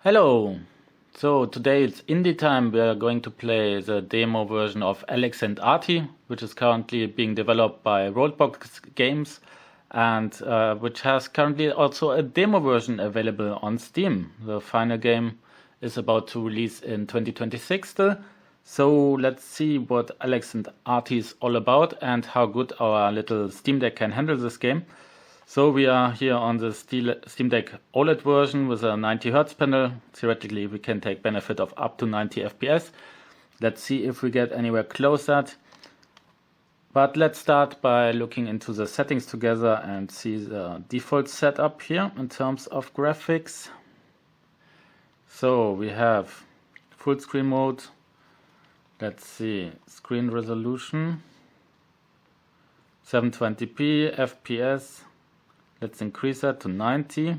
Hello! So today it's indie time. We are going to play the demo version of Alex and Arty, which is currently being developed by Rollbox Games and which has currently also a demo version available on Steam. The final game is about to release in 2026 still. So let's see what Alex and Arty is all about and how good our little Steam Deck can handle this game. So we are here on the Steam Deck OLED version with a 90 Hz panel. Theoretically, we can take benefit of up to 90 FPS. Let's see if we get anywhere close that. But let's start by looking into the settings together and see the default setup here in terms of graphics. So we have full screen mode. Let's see, screen resolution, 720p, FPS. Let's increase that to 90.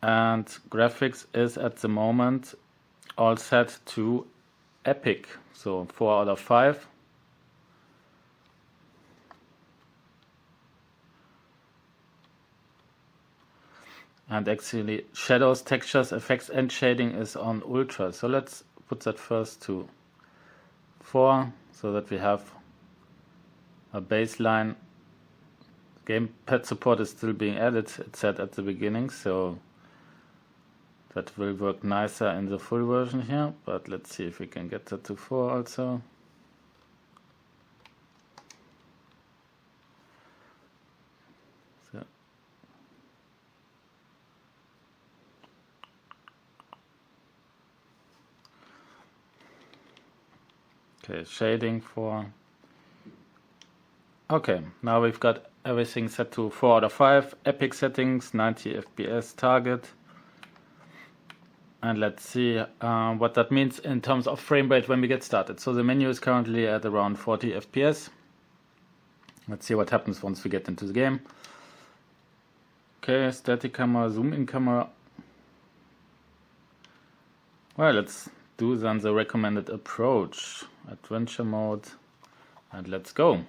And graphics is at the moment all set to epic. So 4 out of 5. And actually shadows, textures, effects and shading is on ultra. So let's put that first to 4 so that we have a baseline. Gamepad support is still being added, it said at the beginning, so that will work nicer in the full version here, but let's see if we can get that to 4 also. So. Okay, shading 4. Okay, now we've got everything set to 4 out of 5, epic settings, 90 FPS target. And let's see what that means in terms of frame rate when we get started. So the menu is currently at around 40 FPS. Let's see what happens once we get into the game. Okay, static camera, zoom in camera. Well, let's do then the recommended approach. Adventure mode, and let's go.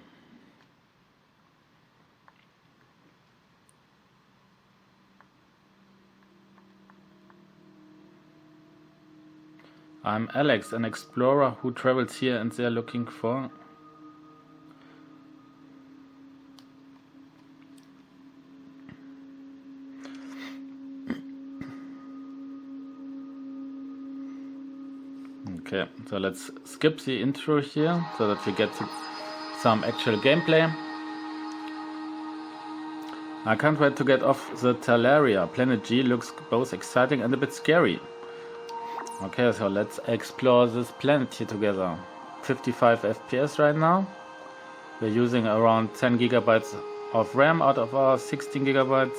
I'm Alex, an explorer who travels here and there looking for... Okay, so let's skip the intro here so that we get to some actual gameplay. I can't wait to get off the Talaria. Planet G looks both exciting and a bit scary. Okay, so let's explore this planet here together. 55 FPS right now. We're using around 10 gigabytes of RAM out of our 16 gigabytes.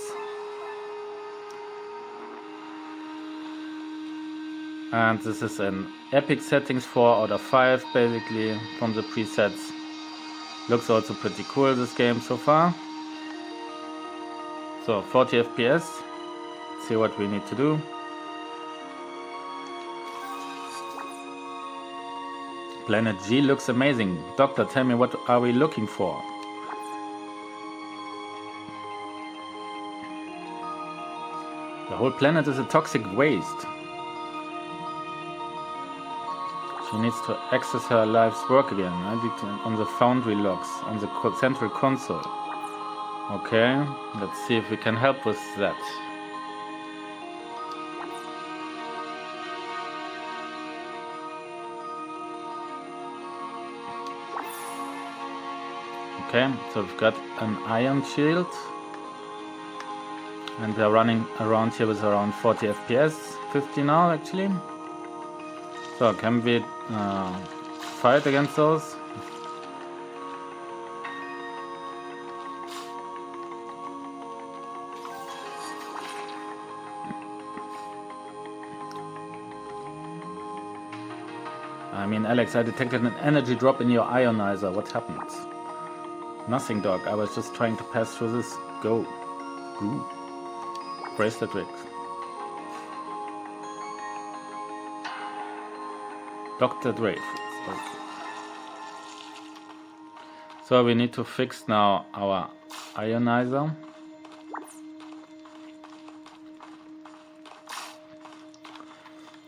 And this is an epic settings 4 out of 5 basically from the presets. Looks also pretty cool this game so far. So 40 FPS. See what we need to do. Planet G looks amazing. Doctor, tell me, what are we looking for? The whole planet is a toxic waste. She needs to access her life's work again. On the foundry logs, on the central console. Okay, let's see if we can help with that. Okay, so we've got an ion shield and we are running around here with around 40 FPS, 50 now actually. So can we fight against those? I mean, Alex, I detected an energy drop in your ionizer. What happened? Nothing, Doc. I was just trying to pass through this. Go. Goo. Bracelet rig. Dr. Drake. So we need to fix now our ionizer.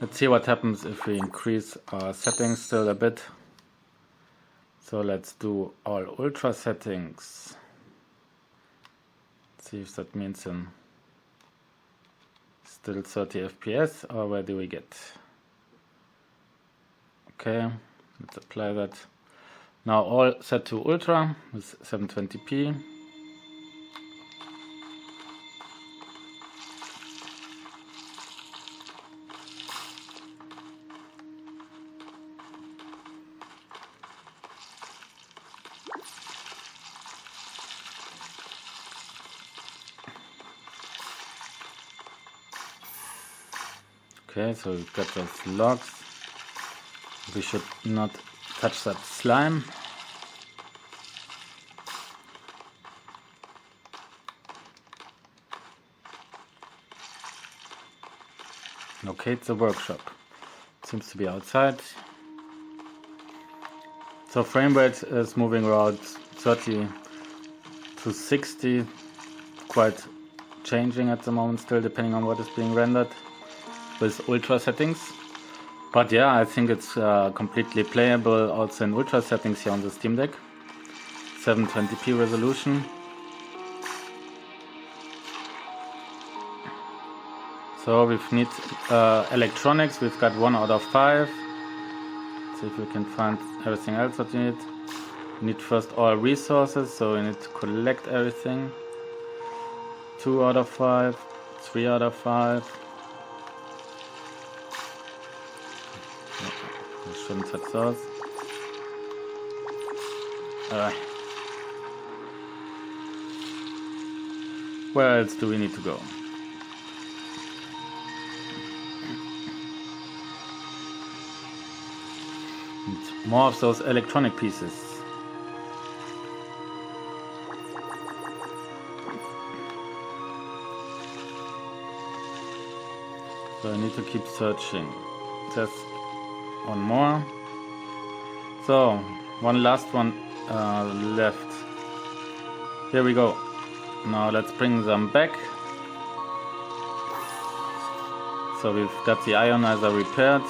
Let's see what happens if we increase our settings still a bit. So let's do all ultra settings. Let's see if that means in still 30 FPS, or where do we get? Okay, let's apply that. Now all set to ultra with 720p. Okay, so we've got those logs. We should not touch that slime. Locate the workshop. Seems to be outside. So frame rate is moving around 30 to 60. Quite changing at the moment still, depending on what is being rendered with ultra settings. But yeah, I think it's completely playable also in ultra settings here on the Steam Deck. 720p resolution. So we need electronics, we've got 1 out of 5. Let's see if we can find everything else that we need. We need first all resources, so we need to collect everything. 2 out of 5, 3 out of 5. We shouldn't touch those. Where else do we need to go? Need more of those electronic pieces. So I need to keep searching. Just one more. So one last one left. Here we go. Now let's bring them back. So we've got the ionizer repaired.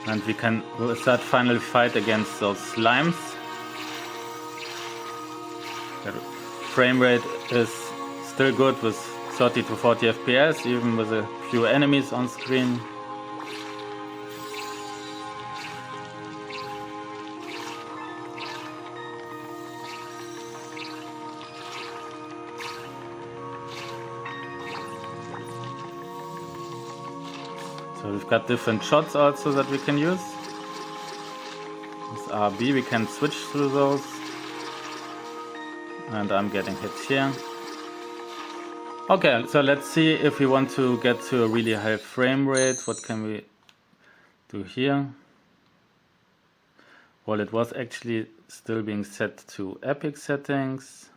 And we can start final fight against those slimes. The frame rate is still good with 30 to 40 FPS, even with a few enemies on screen. So we've got different shots also that we can use. With RB we can switch through those. And I'm getting hit here. Okay, so let's see if we want to get to a really high frame rate. What can we do here? Well, it was actually still being set to epic settings.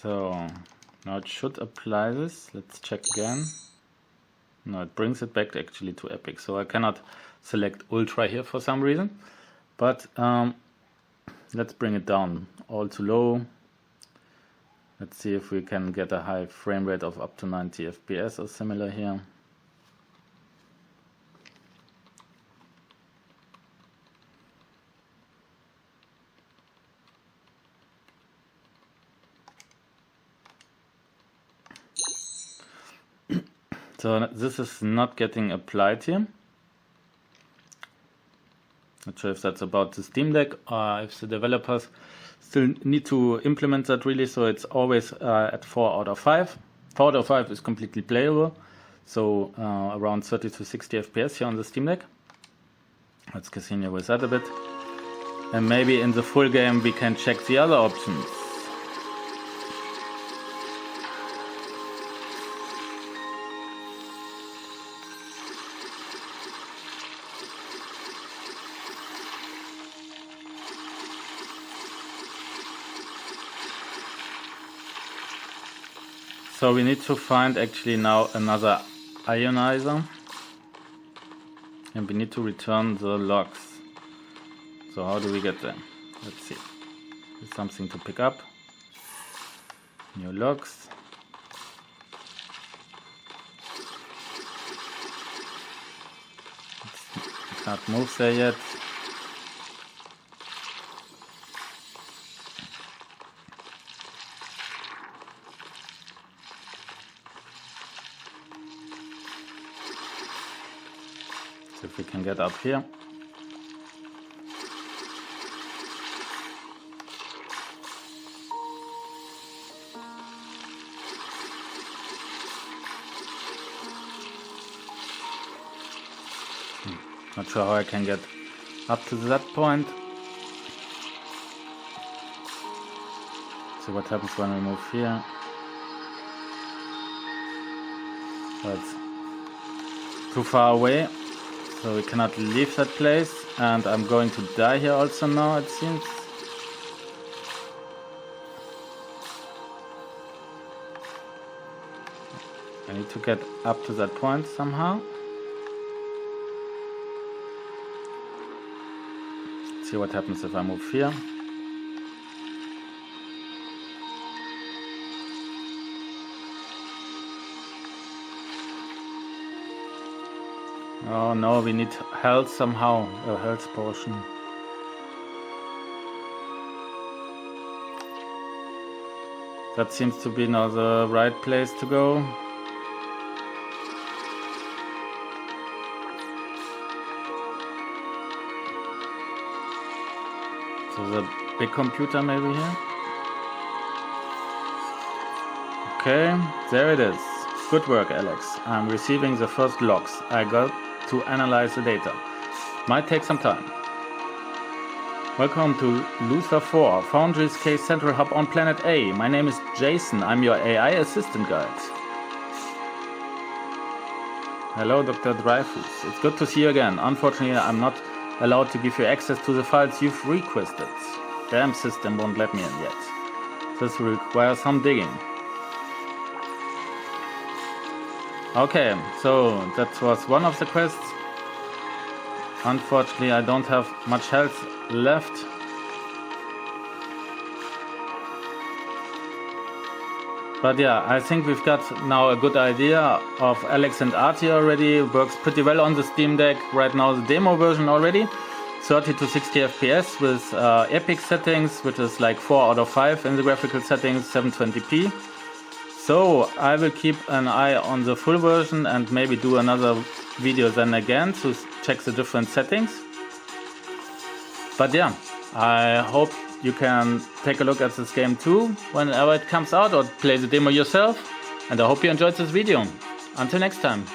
So now it should apply this. Let's check again. No, it brings it back actually to epic. So I cannot select ultra here for some reason. But let's bring it down all to low. Let's see if we can get a high frame rate of up to 90 FPS or similar here. So this is not getting applied here. Not sure if that's about the Steam Deck or if the developers still need to implement that really. So it's always at 4 out of 5. 4 out of 5 is completely playable. So around 30 to 60 FPS here on the Steam Deck. Let's continue with that a bit. And maybe in the full game we can check the other options. So we need to find actually now another ionizer. And we need to return the logs. So how do we get them? Let's see. There's something to pick up. New logs. I can't move there yet. So if we can get up here. Not sure how I can get up to that point. So what happens when we move here? That's too far away, so we cannot leave that place, and I'm going to die here also now, it seems. I need to get up to that point somehow. See what happens if I move here. Oh no, we need health somehow, a health potion. That seems to be now the right place to go. So the big computer maybe here. Okay, there it is. Good work, Alex. I'm receiving the first logs. I got to analyze the data. Might take some time. Welcome to Luther 4, Foundry's Case Central Hub on Planet A. My name is Jason. I'm your AI assistant guide. Hello, Dr. Dreyfus. It's good to see you again. Unfortunately, I'm not allowed to give you access to the files you've requested. Damn system won't let me in yet. This will require some digging. Okay, so that was one of the quests. Unfortunately, I don't have much health left. But yeah, I think we've got now a good idea of Alex and Arty already. It works pretty well on the Steam Deck. Right now the demo version already. 30 to 60 FPS with epic settings, which is like 4 out of 5 in the graphical settings, 720p. So I will keep an eye on the full version and maybe do another video then again to check the different settings. But yeah, I hope you can take a look at this game too whenever it comes out, or play the demo yourself. And I hope you enjoyed this video. Until next time.